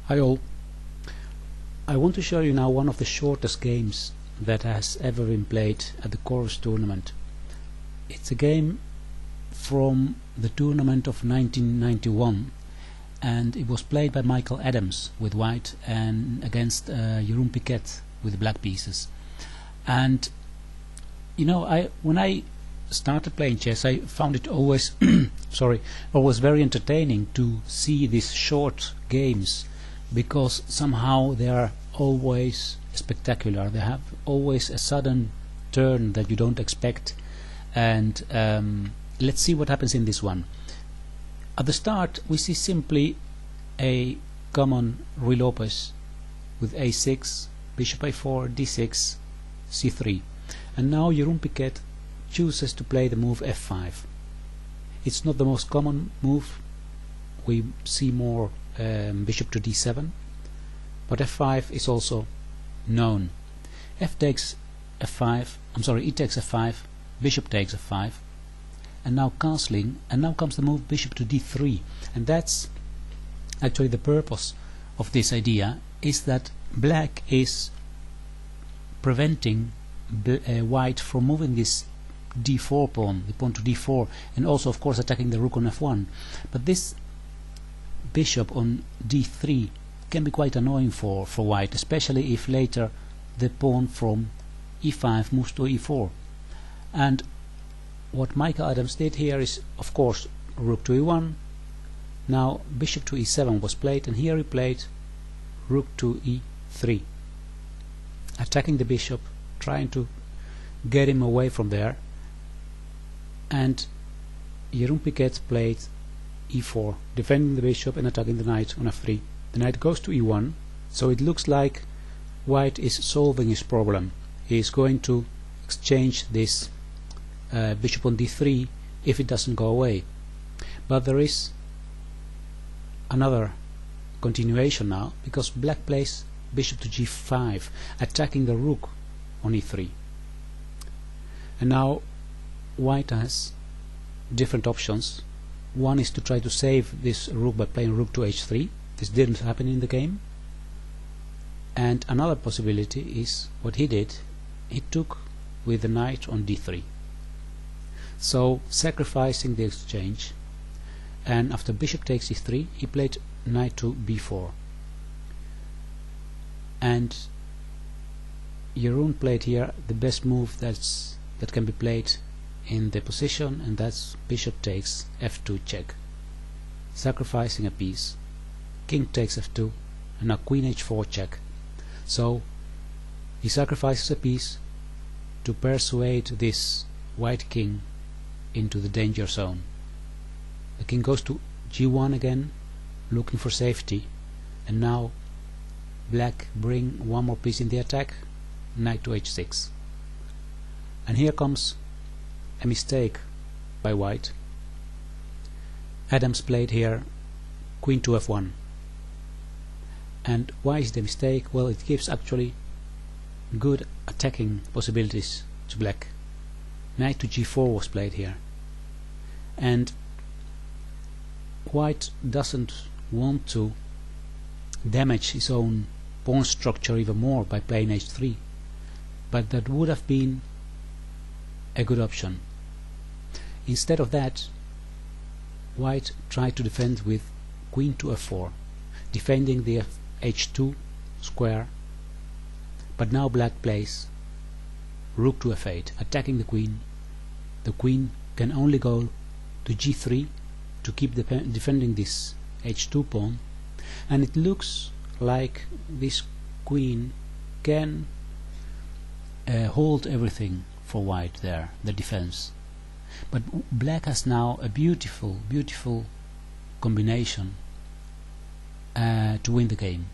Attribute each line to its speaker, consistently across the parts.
Speaker 1: Hi all. I want to show you now one of the shortest games that has ever been played at the Chorus tournament. It's a game from the tournament of 1991 and it was played by Michael Adams with white and against Jeroen Piquet with black pieces. And you know, when I started playing chess, I found it always always very entertaining to see these short games, because somehow they are always spectacular. They have always a sudden turn that you don't expect. And let's see what happens in this one. At the start we see simply a common Ruy Lopez with a6, bishop a4, d6, c3, and now Jeroen Piquet chooses to play the move f5. It's not the most common move. We see more bishop to d7, but f5 is also known. E takes f5, bishop takes f5, and now castling, and now comes the move bishop to d3, and that's actually the purpose of this idea, is that black is preventing white from moving this d4 pawn, the pawn to d4, and also of course attacking the rook on f1. But this bishop on d3 can be quite annoying for white, especially if later the pawn from e5 moves to e4. And what Michael Adams did here is, of course, rook to e1. Now bishop to e7 was played, and here he played rook to e3, attacking the bishop, trying to get him away from there. And Jeroen Piquet played e4, defending the bishop and attacking the knight on f3. The knight goes to e1, so it looks like white is solving his problem. He is going to exchange this bishop on d3 if it doesn't go away. But there is another continuation now, because black plays bishop to g5, attacking the rook on e3. And now white has different options. One is to try to save this rook by playing rook to h3. This didn't happen in the game. And another possibility is what he did. He took with the knight on d3, so sacrificing the exchange. And after bishop takes e3, he played knight to b4, and Jeroen played here the best move that can be played in the position, and that's bishop takes f2 check, sacrificing a piece. King takes f2, and now queen h4 check. So he sacrifices a piece to persuade this white king into the danger zone. The king goes to g1 again, looking for safety, and now black bring one more piece in the attack, knight to h6. And here comes a mistake by white. Adams played here queen to f1. And why is the mistake? Well, it gives actually good attacking possibilities to black. Knight to g4 was played here, and white doesn't want to damage his own pawn structure even more by playing h3, but that would have been a good option. Instead of that, white tried to defend with queen to f4, defending the h2 square. But now black plays rook to f8, attacking the queen. The queen can only go to g3 to keep defending this h2 pawn, and it looks like this queen can hold everything for white there, the defense. But black has now a beautiful combination to win the game.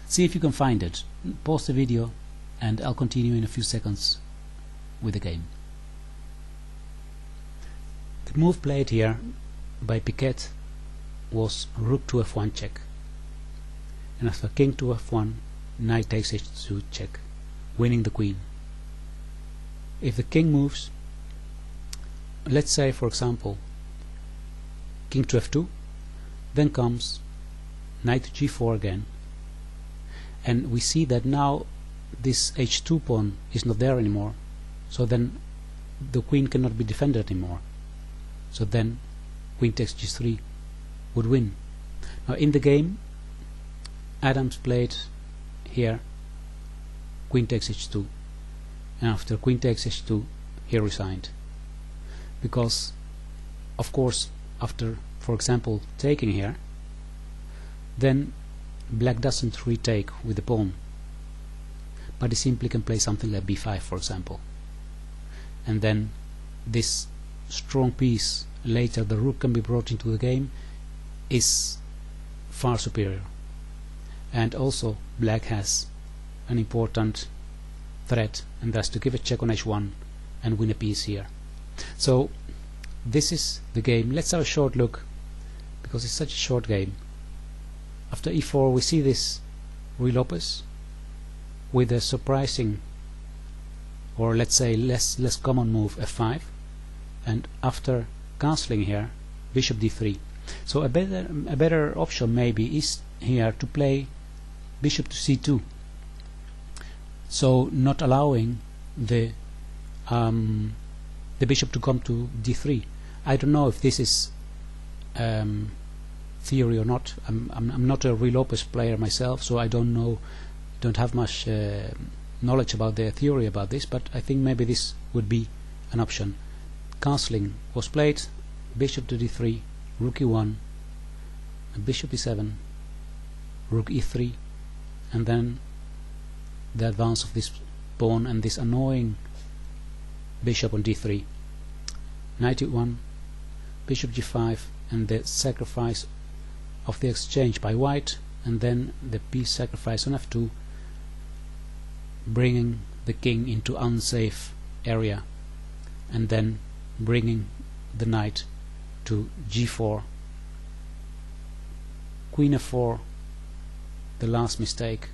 Speaker 1: See if you can find it. Pause the video and I'll continue in a few seconds with the game. The move played here by Piquet was rook to f1 check, and after king to f1, knight takes h2 check, winning the queen. If the king moves, let's say for example king to f2, then comes knight to g4 again, and we see that now this h2 pawn is not there anymore, so then the queen cannot be defended anymore, so then queen takes g3 would win. Now in the game Adams played here queen takes h2, and after queen takes h2 he resigned, because of course after, for example, taking here, then black doesn't retake with the pawn, but he simply can play something like b5, for example, and then this strong piece, later the rook can be brought into the game, is far superior. And also black has an important threat, and that's to give a check on h1 and win a piece here. So this is the game. Let's have a short look, because it's such a short game. After e4 we see this Ruy Lopez with a surprising, or let's say less common move, f5, and after castling here bishop d3. So a better option maybe is here to play bishop to c2, so not allowing the bishop to come to d3. I don't know if this is theory or not. I'm not a Ruy Lopez player myself, so I don't have much knowledge about the theory about this, but I think maybe this would be an option. Castling was played, bishop to d3, rook e1, bishop e7, rook e3, and then the advance of this pawn and this annoying bishop on d3, knight e1, bishop g5, and the sacrifice of the exchange by white, and then the piece sacrifice on f2, bringing the king into unsafe area, and then bringing the knight to g4, queen f4, the last mistake,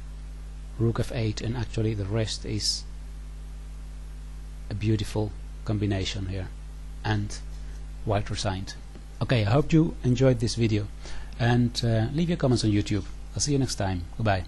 Speaker 1: rook f8, and actually the rest is a beautiful combination here, and white resigned. Okay, I hope you enjoyed this video, and leave your comments on YouTube. I'll see you next time. Goodbye.